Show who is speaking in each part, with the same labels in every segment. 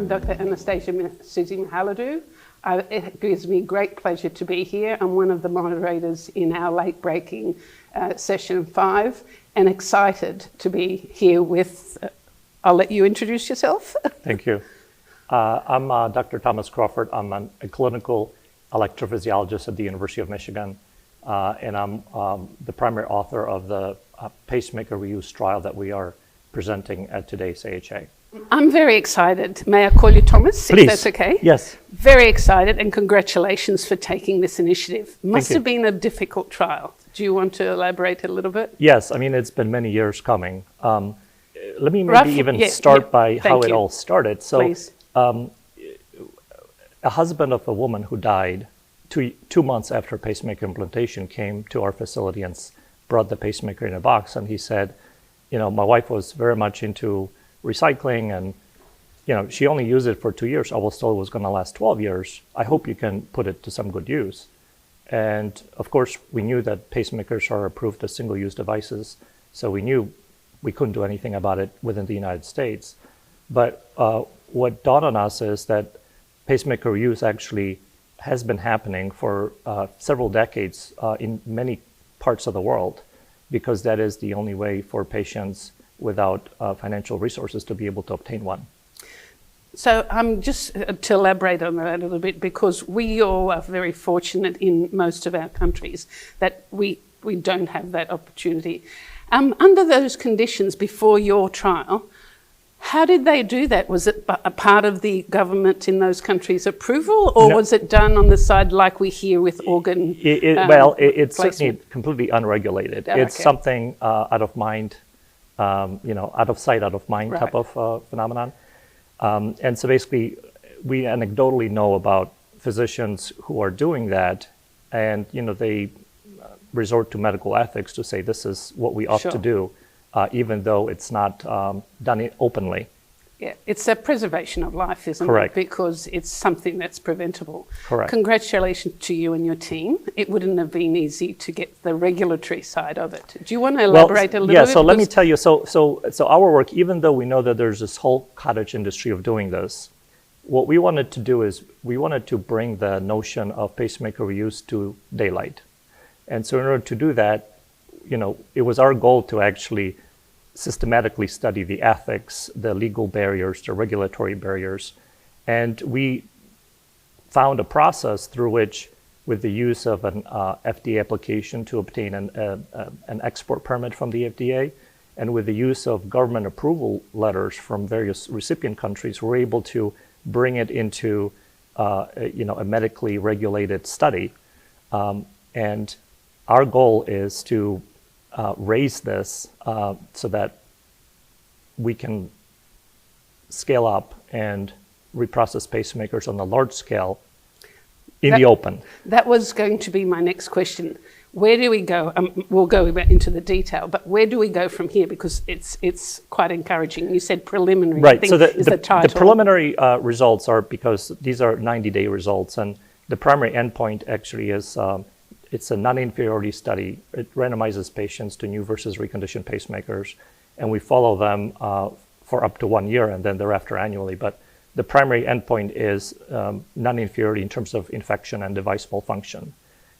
Speaker 1: I'm Dr. Anastasia Mihailidou. It gives me great pleasure to be here. I'm one of the moderators in our late-breaking session 5 and excited to be here with, I'll let you introduce yourself.
Speaker 2: Thank you. I'm Dr. Thomas Crawford. I'm a clinical electrophysiologist at the University of Michigan, and I'm the primary author of the pacemaker reuse trial that we are presenting at today's AHA.
Speaker 1: I'm very excited. May I call you Thomas,
Speaker 2: Please.
Speaker 1: if that's okay?
Speaker 2: Yes.
Speaker 1: Very excited, and congratulations for taking this initiative. Must have been a difficult trial. Do you want to elaborate a little bit?
Speaker 2: Yes, I mean, it's been many years coming. Let me maybe start by how it all started. So,
Speaker 1: Please.
Speaker 2: A husband of a woman who died 2 months after pacemaker implantation came to our facility and brought the pacemaker in a box, and he said, you know, my wife was very much into recycling, and you know, she only used it for 2 years. I was told it was going to last 12 years. I hope you can put it to some good use. And of course, we knew that pacemakers are approved as single-use devices, so we knew we couldn't do anything about it within the United States. But what dawned on us is that pacemaker use actually has been happening for several decades in many parts of the world, because that is the only way for patients without financial resources to be able to obtain one.
Speaker 1: So just to elaborate on that a little bit, because we all are very fortunate in most of our countries that we don't have that opportunity. Under those conditions before your trial, how did they do that? Was it a part of the government in those countries' approval, or was it done on the side like we hear with organ
Speaker 2: it's certainly completely unregulated. It's something out of mind, out of sight, out of mind type of phenomenon. And so basically, we anecdotally know about physicians who are doing that, and they resort to medical ethics to say this is what we ought to do, even though it's not done openly. Yeah,
Speaker 1: it's a preservation of life, isn't
Speaker 2: Correct.
Speaker 1: it? Because it's something that's preventable.
Speaker 2: Correct.
Speaker 1: Congratulations to you and your team. It wouldn't have been easy to get the regulatory side of it. Do you want to elaborate a little bit?
Speaker 2: Yeah, so let me tell you, so our work, even though we know that there's this whole cottage industry of doing this, what we wanted to do is we wanted to bring the notion of pacemaker reuse to daylight. And so in order to do that, it was our goal to actually systematically study the ethics, the legal barriers, the regulatory barriers. And we found a process through which, with the use of an FDA application to obtain an export permit from the FDA, and with the use of government approval letters from various recipient countries, we're able to bring it into a medically regulated study. And our goal is to raise this so that we can scale up and reprocess pacemakers on a large scale in the open.
Speaker 1: That was going to be my next question. Where do we go? We'll go into the detail, but where do we go from here? Because it's quite encouraging. You said preliminary.
Speaker 2: Right.
Speaker 1: I think
Speaker 2: So
Speaker 1: is the title.
Speaker 2: The preliminary results are, because these are 90-day results, and the primary endpoint actually is it's a non-inferiority study. It randomizes patients to new versus reconditioned pacemakers, and we follow them for up to 1 year, and then thereafter annually. But the primary endpoint is non-inferiority in terms of infection and device malfunction.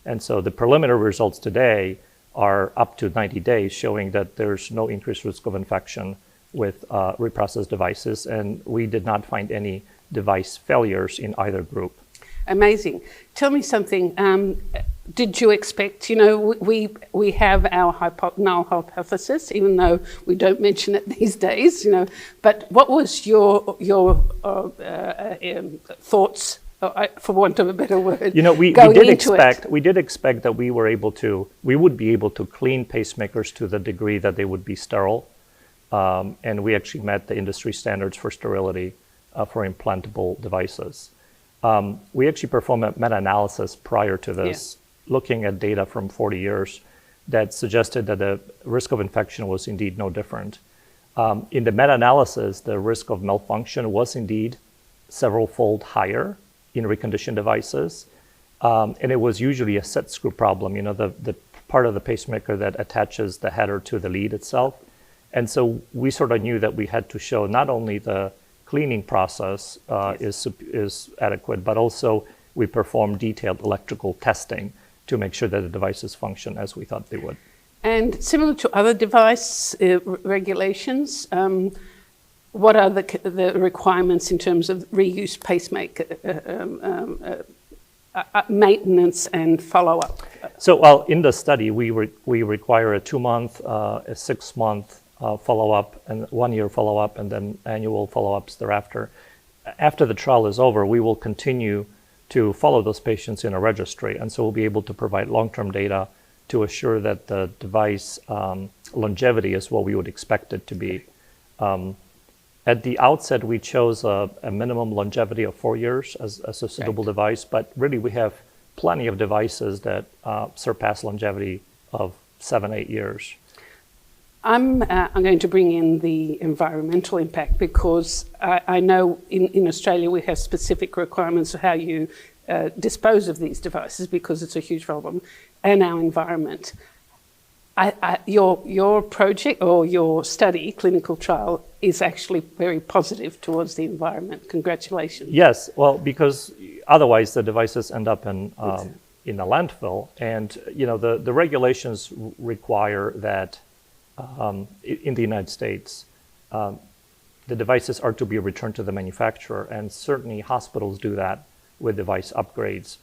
Speaker 2: And so the preliminary results today are up to 90 days, showing that there's no increased risk of infection with reprocessed devices, and we did not find any device failures in either group.
Speaker 1: Amazing. Tell me something. Did you expect, we have our null hypothesis, even though we don't mention it these days, but what was your thoughts, for want of a better word,
Speaker 2: we did expect that we would be able to clean pacemakers to the degree that they would be sterile, and we actually met the industry standards for sterility for implantable devices. We actually performed a meta-analysis prior to this, looking at data from 40 years that suggested that the risk of infection was indeed no different. In the meta-analysis, the risk of malfunction was indeed several-fold higher in reconditioned devices, and it was usually a set screw problem, the part of the pacemaker that attaches the header to the lead itself. And so we sort of knew that we had to show not only the cleaning process is adequate, but also we perform detailed electrical testing to make sure that the devices function as we thought they would.
Speaker 1: And similar to other device regulations, what are the requirements in terms of reuse pacemaker maintenance and follow-up?
Speaker 2: So, well, in the study, we require a 2-month, a 6-month follow-up, and 1-year follow-up, and then annual follow-ups thereafter. After the trial is over, we will continue to follow those patients in a registry, and so we'll be able to provide long-term data to assure that the device longevity is what we would expect it to be. At the outset, we chose a minimum longevity of 4 years as a suitable device, but really we have plenty of devices that surpass longevity of 7-8 years.
Speaker 1: I'm going to bring in the environmental impact because I know in Australia we have specific requirements of how you dispose of these devices because it's a huge problem, and our environment. Your project or your study, clinical trial, is actually very positive towards the environment. Congratulations. Yes,
Speaker 2: well, because otherwise the devices end up in a landfill, and the regulations require that in the United States, the devices are to be returned to the manufacturer, and certainly hospitals do that with device upgrades.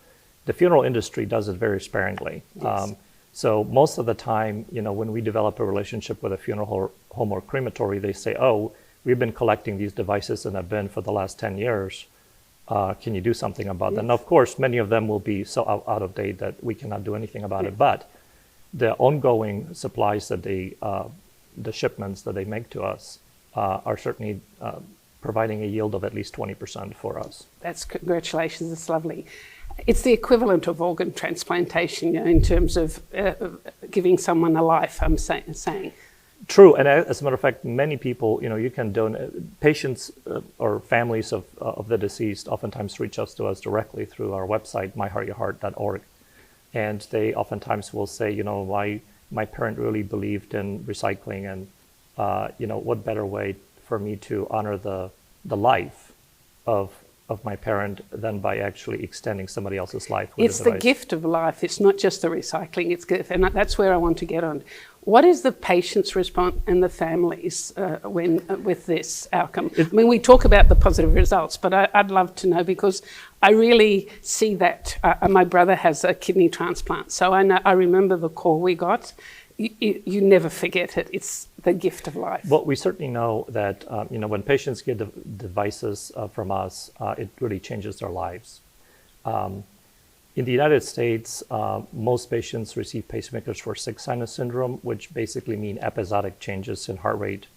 Speaker 2: The funeral industry does it very sparingly.
Speaker 1: Yes.
Speaker 2: So most of the time, when we develop a relationship with a funeral home or crematory, they say, oh, we've been collecting these devices in a bin for the last 10 years. Can you do something about that? And of course, many of them will be so out of date that we cannot do anything about it. But the ongoing supplies that the shipments that they make to us are certainly providing a yield of at least 20% for us.
Speaker 1: That's congratulations. That's lovely. It's the equivalent of organ transplantation in terms of giving someone a life, I'm saying.
Speaker 2: True, and as a matter of fact, many people, you can donate. Patients or families of the deceased oftentimes reach out to us directly through our website, myheartyourheart.org. And they oftentimes will say, my parent really believed in recycling, and what better way for me to honor the life of my parent than by actually extending somebody else's life with
Speaker 1: It's the gift of life. It's not just the recycling. It's gift, and that's where I want to get on. What is the patient's response and the families with this outcome? I mean, we talk about the positive results, but I'd love to know, because I really see that. My brother has a kidney transplant, so I remember the call we got. You never forget it. It's the gift of life.
Speaker 2: Well, we certainly know that when patients get the devices from us, it really changes their lives. In the United States, most patients receive pacemakers for sick sinus syndrome, which basically mean episodic changes in heart rate.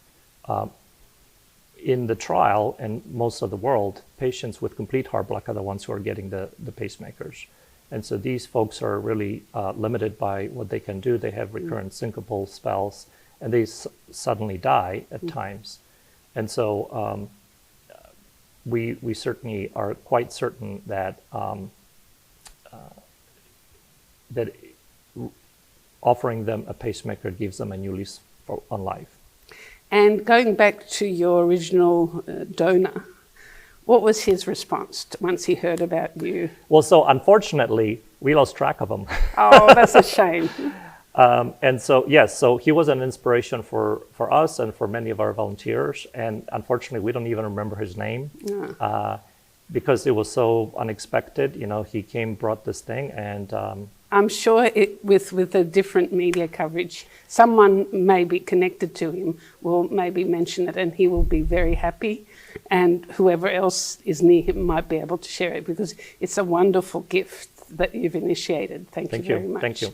Speaker 2: In the trial, and most of the world, patients with complete heart block are the ones who are getting the pacemakers. And so these folks are really limited by what they can do. They have recurrent syncopal spells, and they suddenly die at times. And so we certainly are quite certain that that offering them a pacemaker gives them a new lease on life.
Speaker 1: And going back to your original donor, what was his response once he heard about you?
Speaker 2: Well, so unfortunately, we lost track of him.
Speaker 1: Oh, that's a shame.
Speaker 2: And so, yes, so he was an inspiration for us and for many of our volunteers. And unfortunately, we don't even remember his name because it was so unexpected. He came, brought this thing, and
Speaker 1: I'm sure with the different media coverage, someone may be connected to him will maybe mention it, and he will be very happy. And whoever else is near him might be able to share it, because it's a wonderful gift that you've initiated. Thank you very much.
Speaker 2: Thank you.